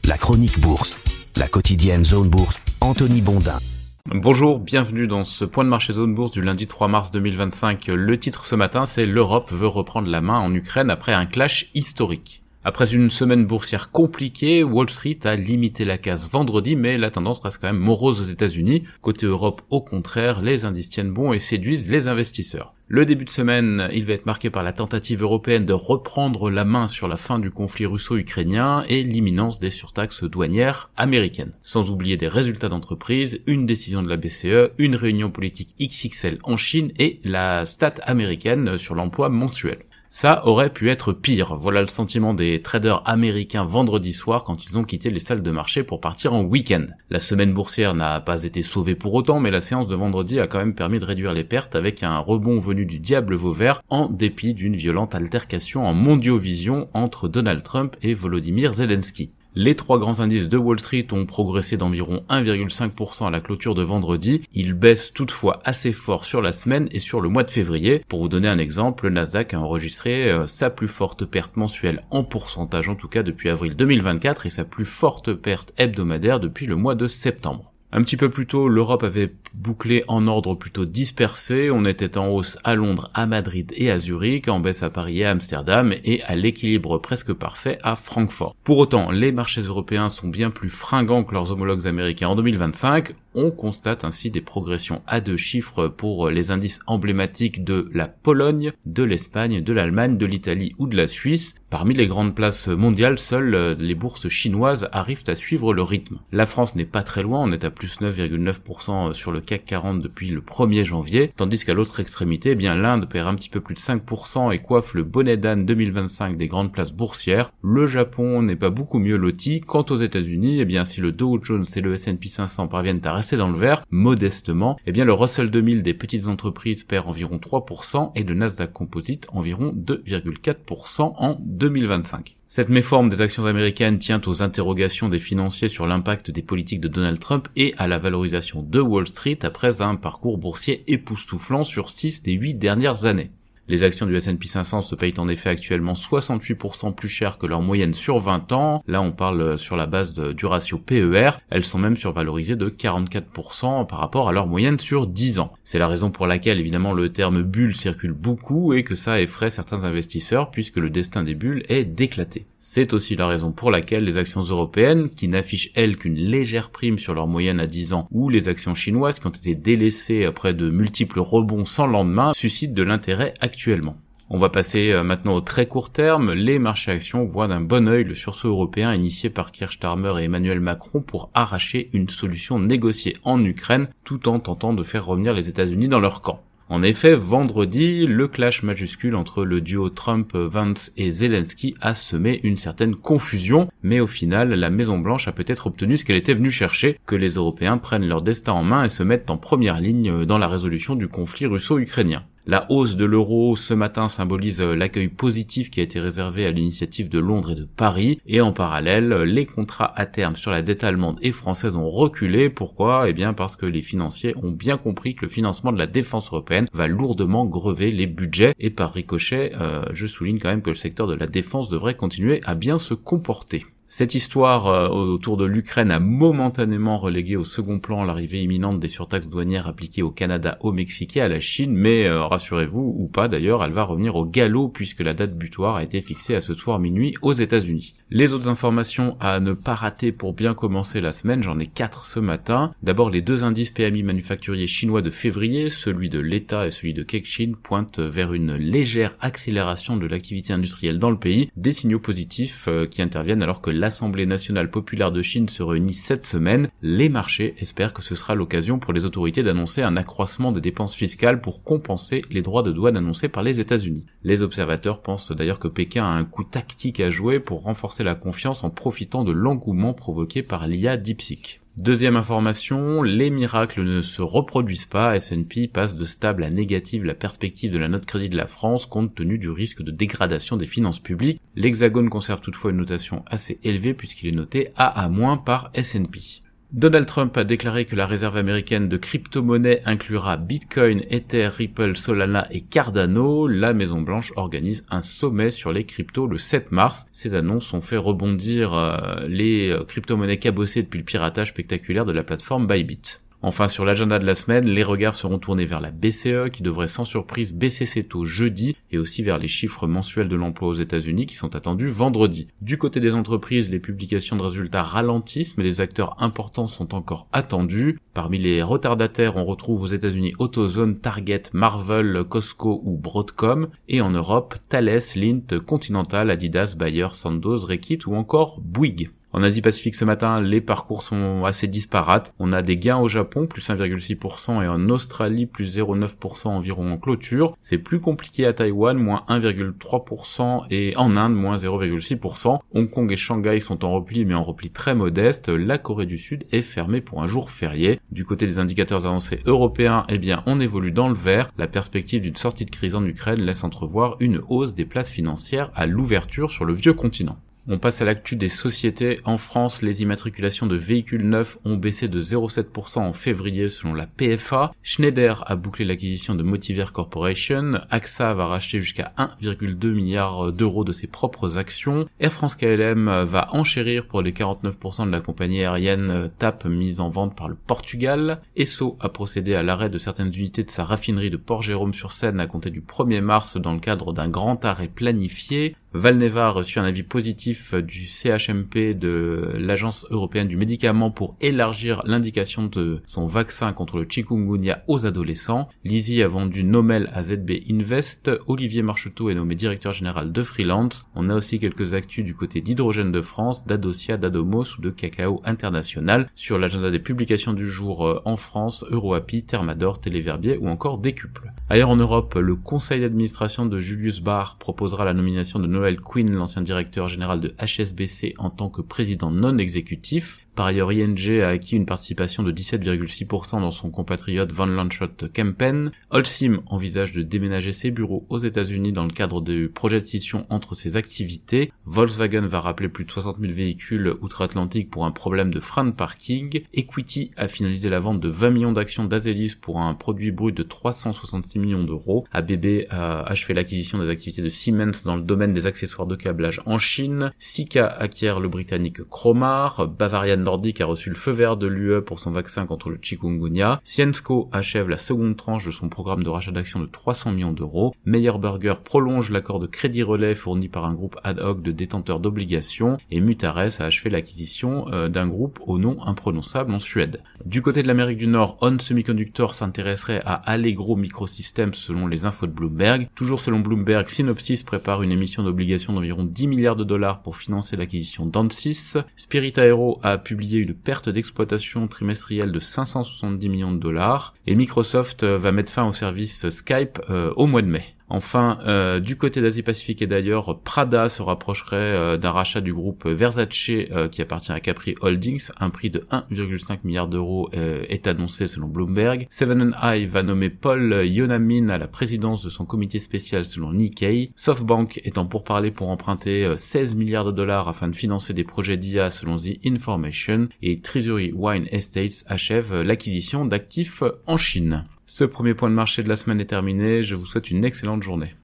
La chronique bourse, la quotidienne Zone Bourse, Anthony Bondin. Bonjour, bienvenue dans ce point de marché Zone Bourse du lundi 3 mars 2025. Le titre ce matin, c'est l'Europe veut reprendre la main en Ukraine après un clash historique. Après une semaine boursière compliquée, Wall Street a limité la casse vendredi, mais la tendance reste quand même morose aux États-Unis. Côté Europe, au contraire, les indices tiennent bon et séduisent les investisseurs. Le début de semaine, il va être marqué par la tentative européenne de reprendre la main sur la fin du conflit russo-ukrainien et l'imminence des surtaxes douanières américaines. Sans oublier des résultats d'entreprise, une décision de la BCE, une réunion politique XXL en Chine et la stat américaine sur l'emploi mensuel. Ça aurait pu être pire, voilà le sentiment des traders américains vendredi soir quand ils ont quitté les salles de marché pour partir en week-end. La semaine boursière n'a pas été sauvée pour autant, mais la séance de vendredi a quand même permis de réduire les pertes avec un rebond venu du diable Vauvert en dépit d'une violente altercation en mondiovision entre Donald Trump et Volodymyr Zelensky. Les trois grands indices de Wall Street ont progressé d'environ 1,5% à la clôture de vendredi. Ils baissent toutefois assez fort sur la semaine et sur le mois de février. Pour vous donner un exemple, le Nasdaq a enregistré sa plus forte perte mensuelle en pourcentage en tout cas depuis avril 2024 et sa plus forte perte hebdomadaire depuis le mois de septembre. Un petit peu plus tôt, l'Europe avait bouclé en ordre plutôt dispersé. On était en hausse à Londres, à Madrid et à Zurich, en baisse à Paris et à Amsterdam, et à l'équilibre presque parfait à Francfort. Pour autant, les marchés européens sont bien plus fringants que leurs homologues américains en 2025. On constate ainsi des progressions à deux chiffres pour les indices emblématiques de la Pologne, de l'Espagne, de l'Allemagne, de l'Italie ou de la Suisse. Parmi les grandes places mondiales, seules les bourses chinoises arrivent à suivre le rythme. La France n'est pas très loin, on est à plus 9,9% sur le CAC 40 depuis le 1er janvier, tandis qu'à l'autre extrémité, l'Inde perd un petit peu plus de 5% et coiffe le bonnet d'âne 2025 des grandes places boursières. Le Japon n'est pas beaucoup mieux loti. Quant aux États-Unis, si le Dow Jones et le S&P 500 parviennent à rester dans le vert, modestement, le Russell 2000 des petites entreprises perd environ 3% et le Nasdaq Composite environ 2,4% en 2025. Cette méforme des actions américaines tient aux interrogations des financiers sur l'impact des politiques de Donald Trump et à la valorisation de Wall Street après un parcours boursier époustouflant sur 6 des 8 dernières années. Les actions du S&P 500 se payent en effet actuellement 68% plus cher que leur moyenne sur 20 ans. Là, on parle sur la base du ratio PER. Elles sont même survalorisées de 44% par rapport à leur moyenne sur 10 ans. C'est la raison pour laquelle, évidemment, le terme bulle circule beaucoup et que ça effraie certains investisseurs puisque le destin des bulles est d'éclater. C'est aussi la raison pour laquelle les actions européennes, qui n'affichent elles qu'une légère prime sur leur moyenne à 10 ans, ou les actions chinoises qui ont été délaissées après de multiples rebonds sans lendemain, suscitent de l'intérêt actuellement. On va passer maintenant au très court terme. Les marchés actions voient d'un bon œil le sursaut européen initié par Keir Starmer et Emmanuel Macron pour arracher une solution négociée en Ukraine tout en tentant de faire revenir les États-Unis dans leur camp. En effet, vendredi, le clash majuscule entre le duo Trump-Vance et Zelensky a semé une certaine confusion, mais au final, la Maison-Blanche a peut-être obtenu ce qu'elle était venue chercher, que les Européens prennent leur destin en main et se mettent en première ligne dans la résolution du conflit russo-ukrainien. La hausse de l'euro ce matin symbolise l'accueil positif qui a été réservé à l'initiative de Londres et de Paris, et en parallèle, les contrats à terme sur la dette allemande et française ont reculé. Pourquoi ? Parce que les financiers ont bien compris que le financement de la défense européenne va lourdement grever les budgets, et par ricochet, je souligne quand même que le secteur de la défense devrait continuer à bien se comporter. Cette histoire autour de l'Ukraine a momentanément relégué au second plan l'arrivée imminente des surtaxes douanières appliquées au Canada, au Mexique et à la Chine, mais rassurez-vous, ou pas d'ailleurs, elle va revenir au galop puisque la date butoir a été fixée à ce soir minuit aux États-Unis. Les autres informations à ne pas rater pour bien commencer la semaine, j'en ai 4 ce matin. D'abord, les deux indices PMI manufacturiers chinois de février, celui de l'État et celui de Kexin, pointent vers une légère accélération de l'activité industrielle dans le pays, des signaux positifs qui interviennent alors que l'Assemblée nationale populaire de Chine se réunit cette semaine. Les marchés espèrent que ce sera l'occasion pour les autorités d'annoncer un accroissement des dépenses fiscales pour compenser les droits de douane annoncés par les États-Unis. Les observateurs pensent d'ailleurs que Pékin a un coup tactique à jouer pour renforcer la confiance en profitant de l'engouement provoqué par l'IA DeepSeek. Deuxième information, les miracles ne se reproduisent pas. S&P passe de stable à négative la perspective de la note crédit de la France compte tenu du risque de dégradation des finances publiques. L'Hexagone conserve toutefois une notation assez élevée puisqu'il est noté AA- par S&P. Donald Trump a déclaré que la réserve américaine de crypto-monnaies inclura Bitcoin, Ether, Ripple, Solana et Cardano. La Maison-Blanche organise un sommet sur les cryptos le 7 mars. Ces annonces ont fait rebondir les crypto-monnaies cabossées depuis le piratage spectaculaire de la plateforme Bybit. Enfin, sur l'agenda de la semaine, les regards seront tournés vers la BCE qui devrait sans surprise baisser ses taux jeudi et aussi vers les chiffres mensuels de l'emploi aux États-Unis qui sont attendus vendredi. Du côté des entreprises, les publications de résultats ralentissent mais des acteurs importants sont encore attendus. Parmi les retardataires, on retrouve aux États-Unis AutoZone, Target, Marvel, Costco ou Broadcom et en Europe, Thales, Lint, Continental, Adidas, Bayer, Sandoz, Reckitt ou encore Bouygues. En Asie-Pacifique ce matin, les parcours sont assez disparates. On a des gains au Japon, plus 1,6%, et en Australie, plus 0,9% environ en clôture. C'est plus compliqué à Taïwan, moins 1,3%, et en Inde, moins 0,6%. Hong Kong et Shanghai sont en repli, mais en repli très modeste. La Corée du Sud est fermée pour un jour férié. Du côté des indicateurs avancés européens, eh bien, on évolue dans le vert. La perspective d'une sortie de crise en Ukraine laisse entrevoir une hausse des places financières à l'ouverture sur le vieux continent. On passe à l'actu des sociétés. En France, les immatriculations de véhicules neufs ont baissé de 0,7% en février selon la PFA. Schneider a bouclé l'acquisition de Motivair Corporation. AXA va racheter jusqu'à 1,2 milliard d'euros de ses propres actions. Air France KLM va enchérir pour les 49% de la compagnie aérienne TAP mise en vente par le Portugal. Esso a procédé à l'arrêt de certaines unités de sa raffinerie de Port-Jérôme-sur-Seine à compter du 1er mars dans le cadre d'un grand arrêt planifié. Valneva a reçu un avis positif du CHMP de l'Agence européenne du médicament pour élargir l'indication de son vaccin contre le chikungunya aux adolescents. Lizzie a vendu Nomel à ZB Invest. Olivier Marcheteau est nommé directeur général de Freelance. On a aussi quelques actus du côté d'Hydrogène de France, d'Adocia, d'Adomos ou de Cacao International. Sur l'agenda des publications du jour en France, EuroAPI, Thermador, Téléverbier ou encore Décuple. Ailleurs en Europe, le conseil d'administration de Julius Baer proposera la nomination de Noël Quinn, l'ancien directeur général de HSBC, en tant que président non exécutif. Par ailleurs, ING a acquis une participation de 17,6% dans son compatriote Van Lanschot Kempen. Holcim envisage de déménager ses bureaux aux États-Unis dans le cadre du projet de scission entre ses activités. Volkswagen va rappeler plus de 60 000 véhicules outre-Atlantique pour un problème de frein de parking. Equity a finalisé la vente de 20 millions d'actions d'Azelis pour un produit brut de 366 millions d'euros. ABB a achevé l'acquisition des activités de Siemens dans le domaine des accessoires de câblage en Chine. Sika acquiert le britannique Cromar. Bavarian Nordic a reçu le feu vert de l'UE pour son vaccin contre le chikungunya. Syensqo achève la seconde tranche de son programme de rachat d'actions de 300 millions d'euros. Meyer Burger prolonge l'accord de crédit relais fourni par un groupe ad hoc de détenteurs d'obligations. Et Mutares a achevé l'acquisition d'un groupe au nom imprononçable en Suède. Du côté de l'Amérique du Nord, On Semiconductor s'intéresserait à Allegro Microsystems selon les infos de Bloomberg. Toujours selon Bloomberg, Synopsys prépare une émission d'obligations d'environ 10 milliards de dollars pour financer l'acquisition d'Ansys. Spirit Aero a publié une perte d'exploitation trimestrielle de 570 millions de dollars et Microsoft va mettre fin au service Skype au mois de mai. Enfin, du côté d'Asie-Pacifique et d'ailleurs, Prada se rapprocherait d'un rachat du groupe Versace qui appartient à Capri Holdings. Un prix de 1,5 milliard d'euros est annoncé selon Bloomberg. Seven & I va nommer Paul Yonamin à la présidence de son comité spécial selon Nikkei. SoftBank est en pourparlers pour emprunter 16 milliards de dollars afin de financer des projets d'IA selon The Information. Et Treasury Wine Estates achève l'acquisition d'actifs en Chine. Ce premier point de marché de la semaine est terminé, je vous souhaite une excellente journée.